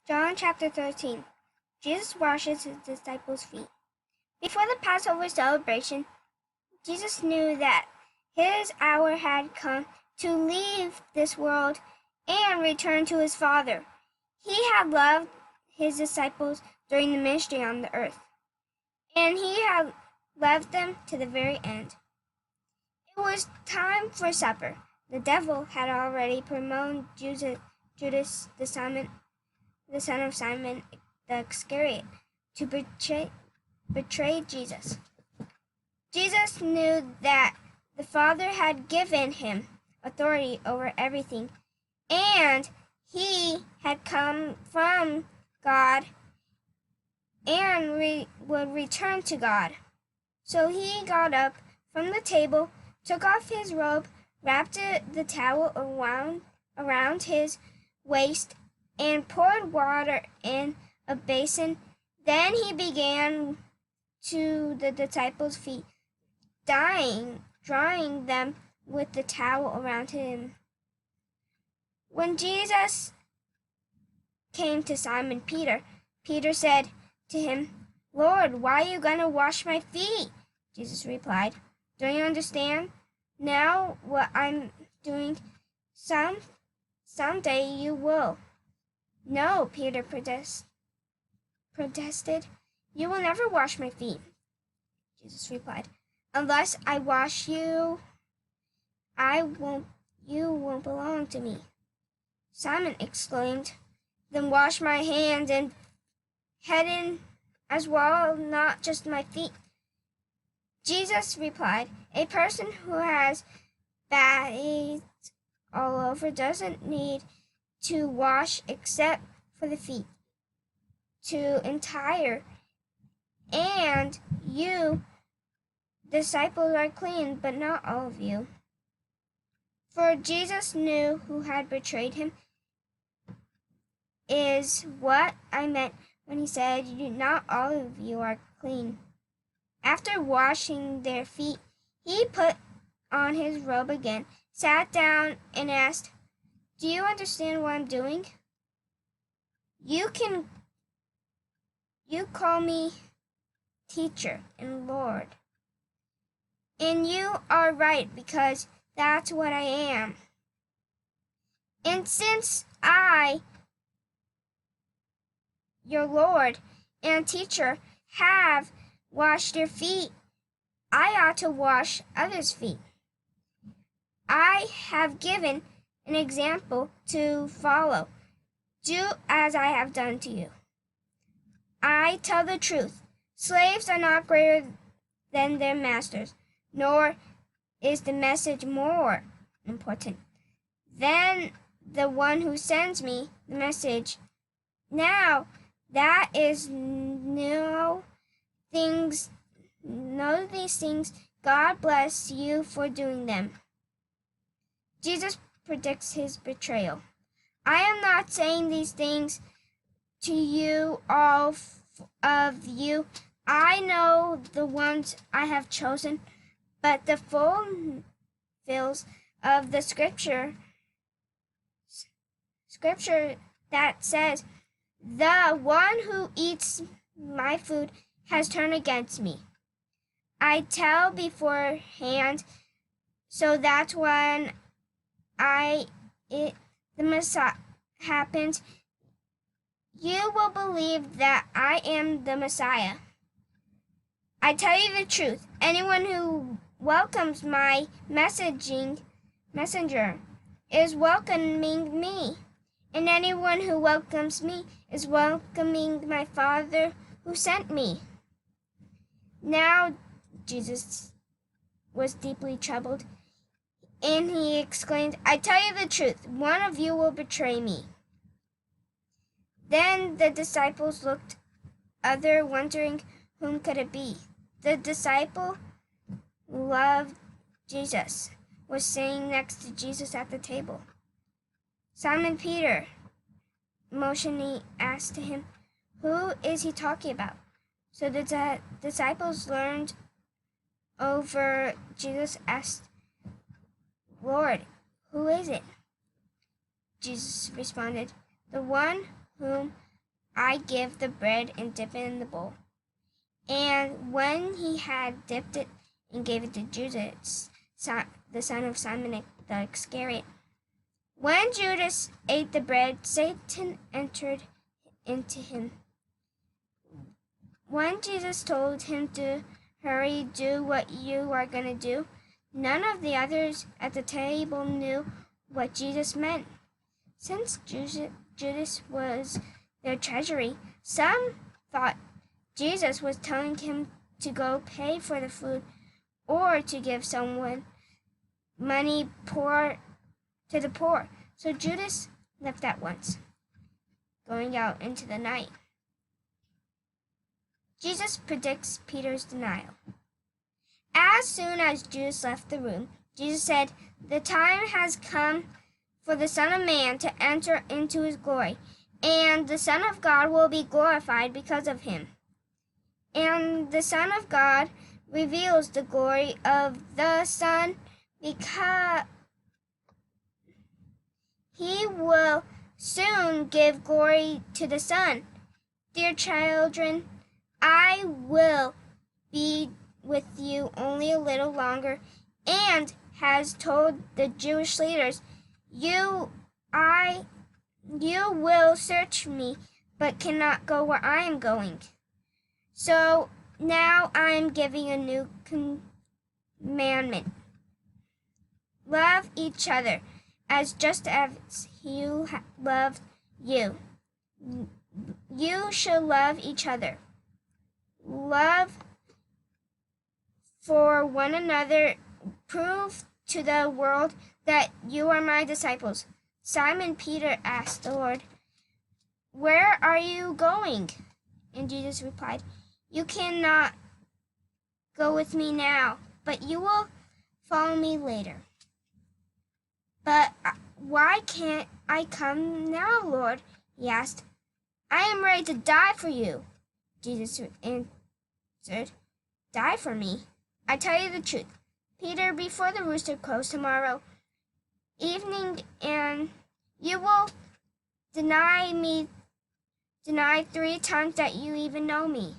John chapter 13. Jesus washes his disciples' feet. Before the Passover celebration, Jesus knew that his hour had come to leave this world and return to his Father. He had loved his disciples during the ministry on the earth, and he had loved them to the very end. It was time for supper. The devil had already promoted Judas the son of Simon the Iscariot, to betray Jesus. Jesus knew that the Father had given him authority over everything, and he had come from God and would return to God. So he got up from the table, took off his robe, wrapped the towel around his waist, and poured water in a basin. Then he began to the disciples' feet, drying them with the towel around him. When Jesus came to Simon Peter, Peter said to him, "Lord, why are you going to wash my feet?" Jesus replied, "Don't you understand now what I'm doing? Someday you will." "No," Peter protested. "You will never wash my feet." Jesus replied, "Unless I wash you, you won't belong to me." Simon exclaimed, "Then wash my hands and head as well, not just my feet." Jesus replied, "A person who has bathed all over doesn't need to wash except for the feet, to entire. And you disciples are clean, but not all of you." For Jesus knew who had betrayed him. Is what I meant when he said, "Not all of you are clean." After washing their feet, he put on his robe again, sat down, and asked, "Do you understand what I'm doing? You call me teacher and Lord. And you are right, because that's what I am. And since I, your Lord and teacher, have washed your feet, I ought to wash others' feet. I have given an example to follow. Do as I have done to you. I tell the truth. Slaves are not greater than their masters, nor is the message more important than the one who sends me the message. Now that is know these things. God bless you for doing them. Jesus predicts his betrayal. I am not saying these things to you, all of you. I know the ones I have chosen, but the fulfills of the scripture that says, "The one who eats my food has turned against me." I tell beforehand, so that when the Messiah happens, you will believe that I am the Messiah. I tell you the truth. Anyone who welcomes my messenger is welcoming me, and anyone who welcomes me is welcoming my Father who sent me. Now Jesus was deeply troubled, and he exclaimed, "I tell you the truth, one of you will betray me." Then the disciples looked other, wondering whom could it be. The disciple loved Jesus was sitting next to Jesus at the table. Simon Peter motioning asked him, "Who is he talking about?" So the disciples leaned over Jesus, asked, "Lord, who is it?" Jesus responded, "The one whom I give the bread and dip it in the bowl. And when he had dipped it and gave it to Judas, the son of Simon the Iscariot. When Judas ate the bread, Satan entered into him. When Jesus told him to hurry, do what you are going to do, none of the others at the table knew what Jesus meant. Since Judas was their treasury, some thought Jesus was telling him to go pay for the food or to give someone money to the poor. So Judas left at once, going out into the night. Jesus predicts Peter's denial. As soon as Judas left the room, Jesus said, "The time has come for the Son of Man to enter into his glory, and the Son of God will be glorified because of him." And the Son of God reveals the glory of the Son because he will soon give glory to the Son. Dear children, I will be with you only a little longer, and has told the Jewish leaders, you will search me, but cannot go where I am going. So now I am giving a new commandment. Love each other, just as he loved you. You should love each other. Love for one another. Prove to the world that you are my disciples. Simon Peter asked the Lord, "Where are you going?" And Jesus replied, "You cannot go with me now, but you will follow me later." "But why can't I come now, Lord?" he asked. "I am ready to die for you." Jesus answered, "Die for me? I tell you the truth, Peter, before the rooster crows tomorrow evening, and you will deny 3 times that you even know me."